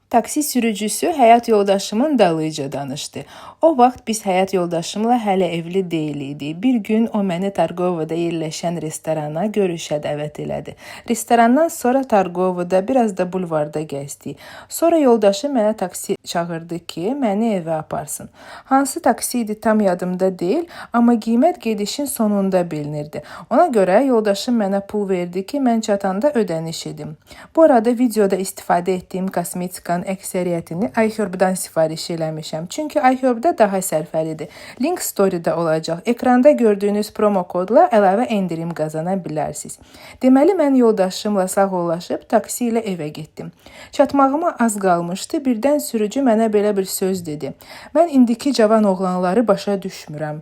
Taksi sürücüsü həyat yoldaşımın dalıyca danışdı. O vaxt biz həyat yoldaşımla hələ evli deyildik. Bir gün o məni Targovada yerləşən restorana görüşə dəvət elədi. Restorandan sonra Targovada, biraz da bulvarda gəzdik. Sonra yoldaşı mənə taksi çağırdı ki, məni evə aparsın. Hansı taksi idi tam yadımda deyil, amma qiymət gedişin sonunda bilinirdi. Ona görə yoldaşım mənə pul verdi ki, mən çatanda ödəniş edim. Bu arada videoda istifadə etdiyim kosmetikanın əksəriyyətini iHerb-dan sifariş eləmişəm. Çünki iHerb-da daha sərfəlidir. Link story-də olacaq. Ekranda gördüyünüz promo kodla əlavə endirim qazana bilərsiniz. Deməli, mən yoldaşımla sağollaşıb taksi ilə evə getdim. Çatmağıma az qalmışdı. Birdən sürücü mənə belə bir söz dedi. Mən indiki cavan oğlanları başa düşmürəm.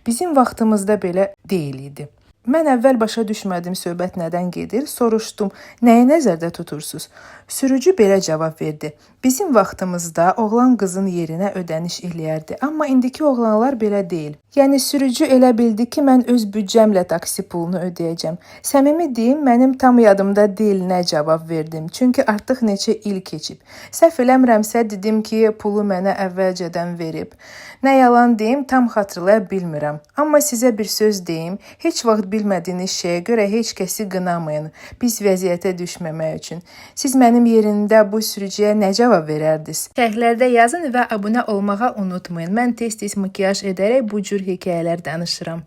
Bizim vaxtımızda belə deyil idi. Mən əvvəl başa düşmədim söhbət nədən gedir, soruşdum, nəyi nəzərdə tutursunuz? Sürücü belə cavab verdi. Bizim vaxtımızda oğlan qızın yerinə ödəniş eləyərdi, amma indiki oğlanlar belə deyil. Yəni sürücü elə bildi ki, mən öz büdcəmlə taksi pulunu ödəyəcəm. Səmimi deyim, mənim tam yadımda deyil nə cavab verdim, çünki artıq neçə il keçib. Səhv eləmirəmsə dedim ki, pulu mənə əvvəlcədən verib. Nə yalan deyim, tam xatırlaya bilmirəm. Amma sizə bir söz deyim, heç vaxt bilmədiyiniz şeyə görə heç kəsi qınamayın, pis vəziyyətə düşməmək üçün. Siz mənim yerimdə bu sürücüyə nə cavab verərdiniz? Şərhlərdə yazın və abunə olmağı unutmayın. Mən tez-tez makiyaj edərək bu cür hekayələr danışıram.